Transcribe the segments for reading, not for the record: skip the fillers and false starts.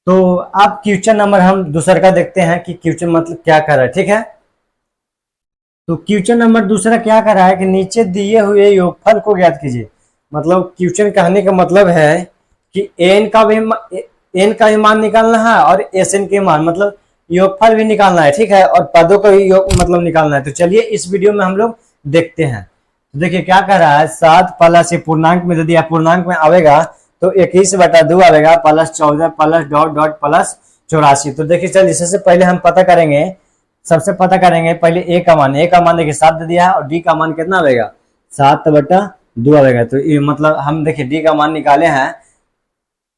तो अब question number हम दूसरा का देखते हैं कि क्वेश्चन मतलब क्या कर रहा है। ठीक है, तो क्वेश्चन नंबर दूसरा क्या कर रहा है कि नीचे दिए हुए योगफल को ज्ञात कीजिए। मतलब क्वेश्चन कहने का मतलब है कि एन का भी मान निकालना है और एस एन के मान मतलब योगफल भी निकालना है। ठीक है, और पदों का भी योग मतलब निकालना है। तो चलिए इस वीडियो में हम लोग देखते हैं। तो देखिए क्या कर रहा है, 7 प्लस ये पूर्णांक में दे दिया, पूर्णांक में आवेगा तो 21/2 आवेगा plus 14 plus dot dot plus 84। तो देखिए चलिए सबसे पहले हम पता करेंगे, सबसे पता करेंगे पहले ए का मान देखिए 7 दे दिया है और डी का मान कितना आवेगा 7/2 आवेगा। तो ये मतलब हम देखिए डी का मान निकाले हैं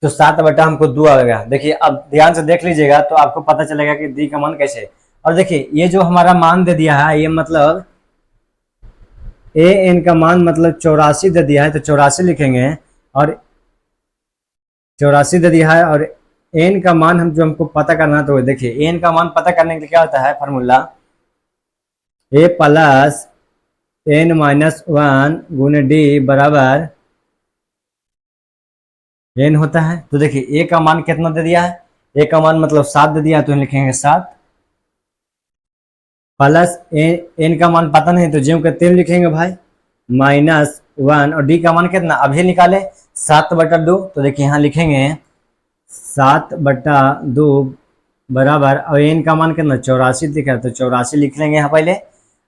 तो 7/2 हमको 2 आएगा। देखिए अब ध्यान से देख लीजिएगा तो आपको पता चलेगा कि डी का मान कैसे है। और देखिए ये जो हमारा मान दे दिया है ये मतलब ए एन का मान मतलब 84 दे दिया है तो 84 लिखेंगे, और 84 दे दिया है। और एन का मान हम जो हमको पता करना है तो देखिए एन का मान पता करने के लिए क्या होता है फार्मूला, ए प्लस एन माइनस 1 गुने डी बराबर एन होता है। तो देखिए ए का मान कितना दे दिया है, ए का मान मतलब 7 दे दिया है तो हम लिखेंगे 7 प्लस एन का मान पता नहीं तो ज्यों के त्यों लिखेंगे भाई -1, और डी का मान कितना अभी निकाले 7/2। तो देखिए यहाँ लिखेंगे 7/2 बराबर, और एन का मान कितना 84 दिखा है तो 84 लिख लेंगे यहाँ पहले।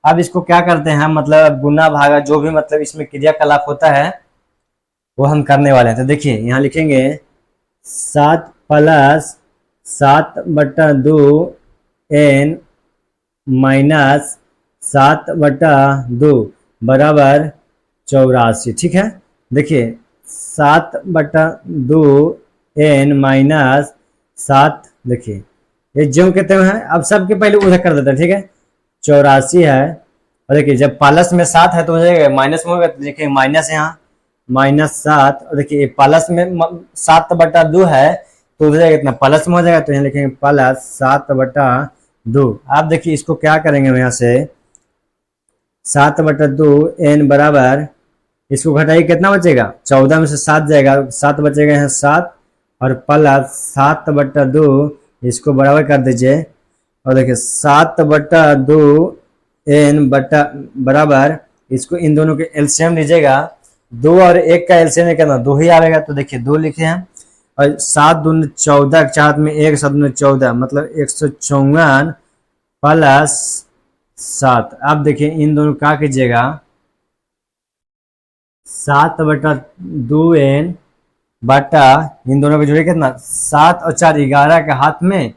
अब इसको क्या करते हैं मतलब गुना भागा जो भी मतलब इसमें क्रियाकलाप होता है वो हम करने वाले हैं। तो देखिए यहाँ लिखेंगे 7 प्लस 7/2 एन माइनस 7/2 बराबर 84। ठीक है, देखिए 7/2 एन माइनस 7, देखिए ये जो कहते हैं अब सबके पहले उधर कर देते हैं। ठीक है, 84 है और देखिए जब प्लस में 7 है तो हो जाएगा, माइनस में होगा तो देखिए माइनस यहाँ -7, और देखिए प्लस में 7/2 है तो हो जाएगा इतना प्लस में हो जाएगा तो यहाँ लिखेंगे प्लस 7/2। आप देखिए इसको क्या करेंगे यहाँ से 7/2 एन बराबर, इसको घटाइए कितना बचेगा 14 में से 7 जाएगा, 7 बचेगा यहाँ 7 और प्लस 7/2 इसको बराबर कर दीजिए। और देखिए 7/2 एन बटा बराबर, इसको इन दोनों के एलसीएम लीजिएगा, 2 और 1 का एलसीएम कितना 2 ही आएगा। तो देखिए 2 लिखे हैं और 7 दूनी 14, 4 में 1, 7 दूनी 14 मतलब 154 प्लस 7। अब देखिए इन दोनों क्या कीजिएगा 7/2 एन बटा इन दोनों को जोड़िए कितना 7 और 4 11 के हाथ में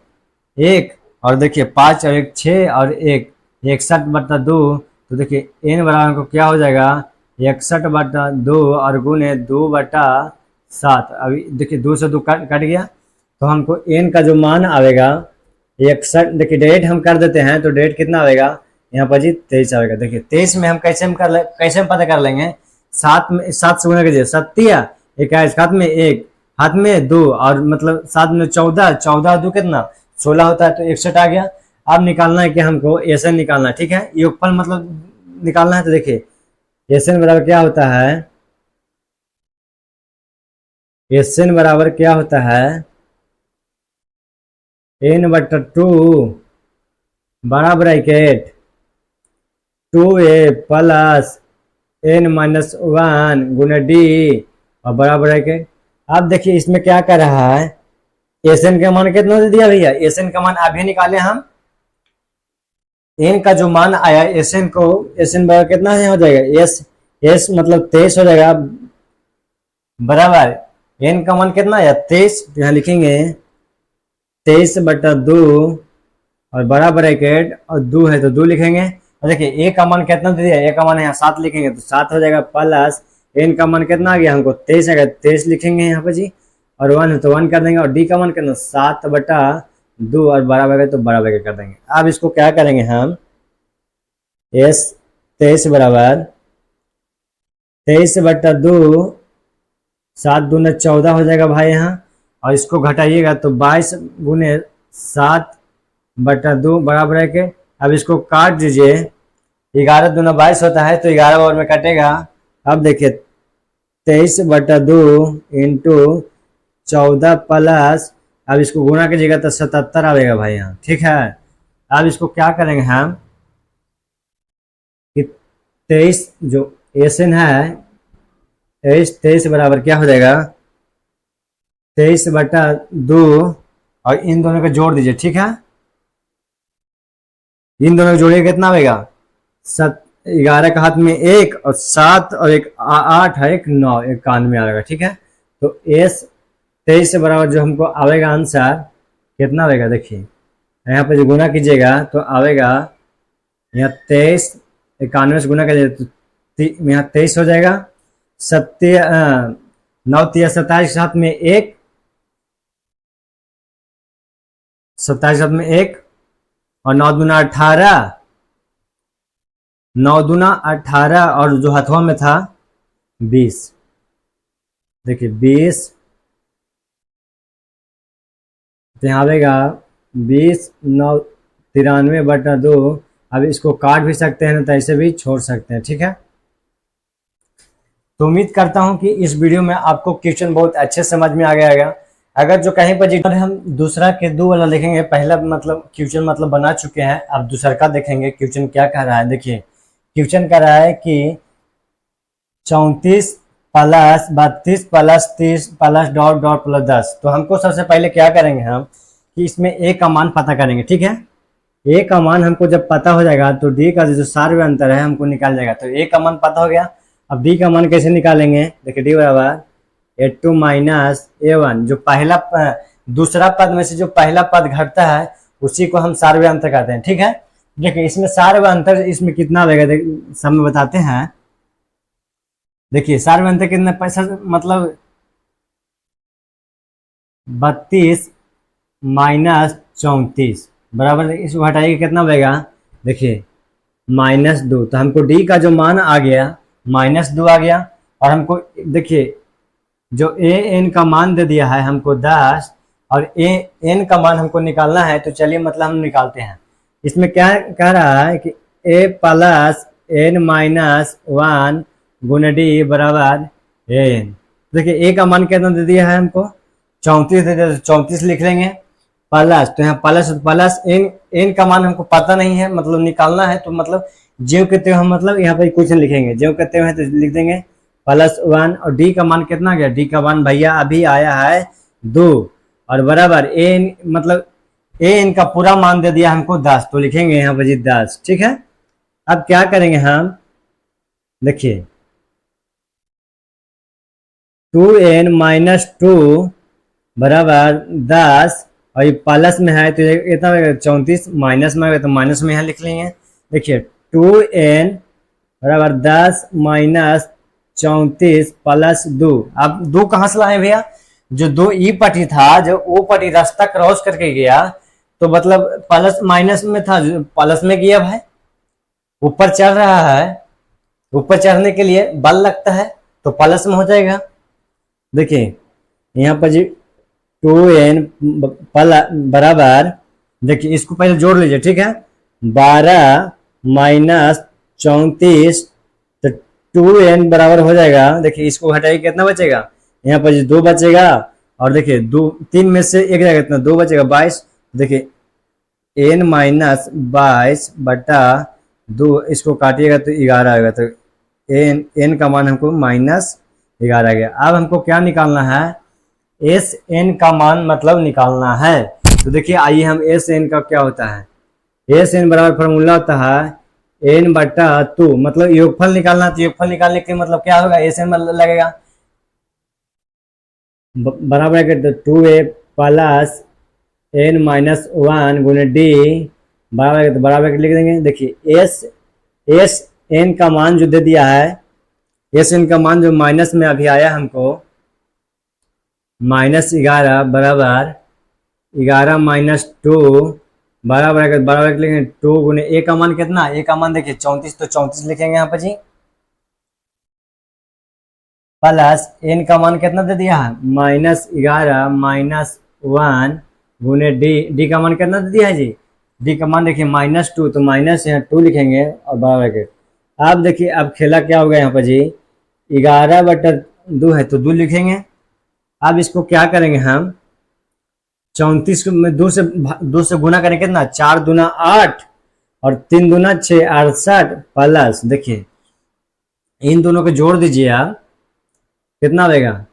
1, और देखिए 5 और 1 6 और 1 61/2। तो देखिए एन बराबर को क्या हो जाएगा 61/2 और गुने 2/7। अभी देखिए 2 से 2 कट गया तो हमको एन का जो मान आवेगा 61, देखिए डेट हम कर देते हैं तो डेट कितना आवेगा यहाँ पर जी 23 आवेगा। देखिए 23 में हम कैसे हम पता कर लेंगे 7 में 7 से गुना कीजिए 7 21, हाथ में 1 हाथ में 2 और मतलब 7 में 14, 14 2 कितना 16 होता है तो 61 आ गया। अब निकालना है कि हमको एसएन निकालना है। ठीक है, योगफल मतलब निकालना है। तो देखिए एसएन बराबर क्या होता है, एसएन बराबर क्या होता है n/2 बड़ा ब्रैकेट 2a प्लस n-1 गुना डी और बड़ा ब्रैकेट। अब देखिए इसमें क्या कर रहा है एसएन का मान कितना दे दिया भैया, एसएन का मान अभी निकाले हम, एन का जो मान आया एसएन को, एसएन बराबर कितना है हो जाएगा एस मतलब 23 हो जाएगा बराबर, एन का मान कितना आया 23, तो यहाँ लिखेंगे 23/2 और बड़ा ब्रैकेट और 2 है तो 2 लिखेंगे। और देखिए ए का मान कितना दे दिया, ए का मान यहाँ 7 लिखेंगे तो 7 हो जाएगा प्लस एन का मान कितना आ गया हमको 23 आएगा 23 लिखेंगे यहाँ पे जी, और 1 है तो 1 कर देंगे, और डी का मान कितना 7/2 और बड़ा ब्रैकेट तो बड़ा ब्रैकेट कर देंगे। अब इसको क्या करेंगे हम एस 23 बराबर 23/2 7 दूने 14 हो जाएगा भाई यहाँ, और इसको घटाइएगा तो 22 गुने 7/2 बड़ा ब्रैकेट। अब इसको काट दीजिए, 11 दूना 22 होता है तो 11 बार में कटेगा। अब देखिए 23/2 इंटू 14 प्लस अब इसको गुणा कीजिएगा तो 77 आएगा भाई यहाँ, ठीक है। अब इसको क्या करेंगे हम कि 23 जो एसएन है, 23 बराबर क्या हो जाएगा, 23/2, और इन दोनों को जोड़ दीजिए, ठीक है। इन दोनों को जोड़िए कितना आएगा, 11 का हाथ में 1 और 7 और एक 8 है, 1 9, 91 आएगा, ठीक है। तो एस 23 से बराबर जो हमको आएगा आंसर कितना आएगा, देखिए यहाँ पे जो गुना कीजिएगा तो आएगा यहाँ 23, 91 से गुना कीजिएगा तो यहाँ 23 हो जाएगा, 9 3 27 के हाथ में 1, 27 हाथ में 1 और 9 दूना 18, 9 दूना 18 और जो हथवा में था 20, देखिए 20, तो यहाँ आएगा 20 9 93/2। अब इसको काट भी सकते हैं तो ऐसे भी छोड़ सकते हैं, ठीक है। तो उम्मीद करता हूं कि इस वीडियो में आपको क्वेश्चन बहुत अच्छे समझ में आ गया होगा। अगर जो कहीं पर हम दूसरा के दो वाला देखेंगे, पहला मतलब क्वेश्चन मतलब बना चुके हैं, अब दूसरा का देखेंगे क्वेश्चन क्या कह रहा है। देखिए क्वेश्चन कह रहा है कि 34 plus 32 plus 30 plus dot dot plus 10। तो हमको सबसे पहले क्या करेंगे हम कि इसमें ए का मान पता करेंगे, ठीक है। ए का मान हमको जब पता हो जाएगा तो डी का जो सार्वय अंतर है हमको निकाल जाएगा। तो ए का मान पता हो गया, अब डी का मान कैसे निकालेंगे, देखिए डी बराबर A2 माइनस A1, जो पहला दूसरा पद में से जो पहला पद घटता है उसी को हम सार्वय अंतर कहते हैं, ठीक है। देखिए इसमें सार्वय अंतर इसमें कितना आएगा सब में बताते हैं। देखिए सार्वय अंतर कितना पैसा मतलब 32 माइनस 34 बराबर, इसको हटाइए कितना बनेगा, देखिए -2। तो हमको डी का जो मान आ गया -2 आ गया, और हमको देखिए जो ए एन का मान दे दिया है हमको 10, और ए एन का मान हमको निकालना है। तो चलिए मतलब हम निकालते हैं। इसमें क्या कह रहा है कि ए प्लस एन माइनस 1 गुना डी बराबर एन। देखिए ए का मान कितना दे दिया है हमको 34 दे दिया, 34 लिख लेंगे प्लस, तो यहाँ प्लस एन का मान हमको पता नहीं है मतलब निकालना है। तो मतलब जो कहते हो हम मतलब यहाँ पे क्वेश्चन लिखेंगे, जो कहते हैं तो लिख देंगे +1, और डी का मान कितना गया, डी का मान भैया अभी आया है 2, और बराबर एन मतलब एन का पूरा मान दे दिया हमको 10, तो लिखेंगे यहाँ पर जी 10, ठीक है। अब क्या करेंगे हम, देखिए 2n माइनस 2 बराबर 10, और ये प्लस में है तो इतना 34, माइनस में है तो माइनस में यहाँ लिख लेंगे। देखिए 2n बराबर 10 माइनस 34 प्लस 2। अब 2 कहाँ से लाए भैया, जो 2 ई पट्टी था जो ओ पट्टी रास्ता क्रॉस करके गया, तो मतलब प्लस माइनस में था प्लस में गया भाई, ऊपर चढ़ रहा है, ऊपर चढ़ने के लिए बल लगता है तो प्लस में हो जाएगा। देखिए यहाँ पर जी 2n बराबर, देखिए इसको पहले जोड़ लीजिए, ठीक है, 12 माइनस 34, तो 2n बराबर हो जाएगा। देखिए इसको हटाइए कितना बचेगा, यहाँ पर 2 बचेगा, और देखिए 3 में से 1 जाएगा कितना, 2 बचेगा 22। देखिए n माइनस 22/2, इसको काटिएगा तो 11 आएगा, तो n का मान हमको -11 आ गया। अब हमको क्या निकालना है, एस एन का मान मतलब निकालना है। तो देखिए आइए हम एस एन का क्या होता है, एस एन बराबर फॉर्मूला होता है n/2, मतलब योगफल निकालना। तो योगफल निकालने के मतलब क्या होगा, एस एन लगेगा बराबर है 2a प्लस n माइनस 1 गुने डी बराबर, तो बराबर लिख देंगे। देखिए एस एन का मान जो दे दिया है, एस एन का मान जो माइनस में अभी आया हमको -11 बराबर 11 माइनस 2 बराबर लिखेंगे 2 गुने ए का मान कितना, ए का मान देखिए 34, तो 34 लिखेंगे यहाँ पर जी, प्लस एन का मान कितना दे दिया है -11 माइनस 1 गुने डी का मान कितना दे दिया है जी, डी का मान देखिए -2, तो माइनस यहाँ 2 लिखेंगे और बराबर के। अब देखिए अब खेला क्या होगा यहाँ पर जी, 11/2 है तो 2 लिखेंगे। अब इसको क्या करेंगे हम 34 को में दो से गुना करें कितना, 4 दूना 8 और 3 दूना 6, 68 प्लस, देखिए इन दोनों को जोड़ दीजिए आप, कितना आएगा,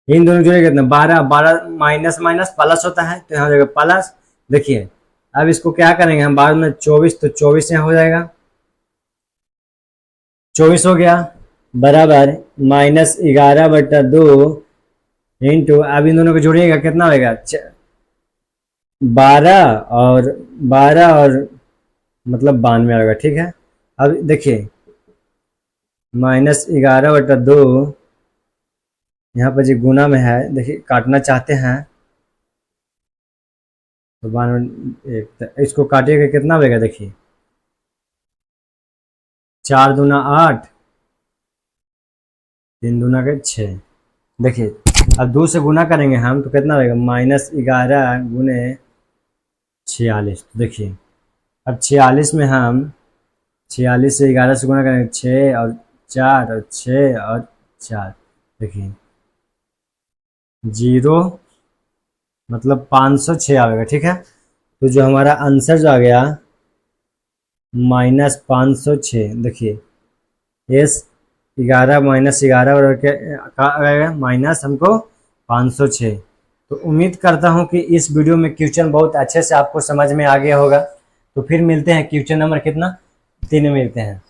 इन दोनों जोड़े कितना 12, 12 माइनस माइनस प्लस होता है तो यहाँ हो जाएगा प्लस। देखिए अब इसको क्या करेंगे हम बाद में, 24 तो 24 यहाँ हो जाएगा, 24 हो गया बराबर -11/2 इंटू, अब इन दोनों को जोड़िएगा कितना होगा, 12 और मतलब 92 आएगा, ठीक है। अब देखिए -11/2 यहाँ पर जी गुना में है, देखिए काटना चाहते हैं तो 92, इसको काटिएगा कितना होगा, देखिए 4 दूना 8, 3 दूना के 6, देखिए अब 2 से गुना करेंगे हम तो कितना होगा, -11 गुने 46, तो देखिए अब 46 में हम 46 से 11 से गुना करेंगे, 6 और 4 और 6 और 4, देखिए 0 मतलब 506 आएगा, ठीक है। तो जो हमारा आंसर जो आ गया -506, देखिए S11 -11 और का आएगा माइनस हमको 506। तो उम्मीद करता हूँ कि इस वीडियो में क्वेश्चन बहुत अच्छे से आपको समझ में आ गया होगा। तो फिर मिलते हैं क्वेश्चन नंबर कितना, 3 में मिलते हैं।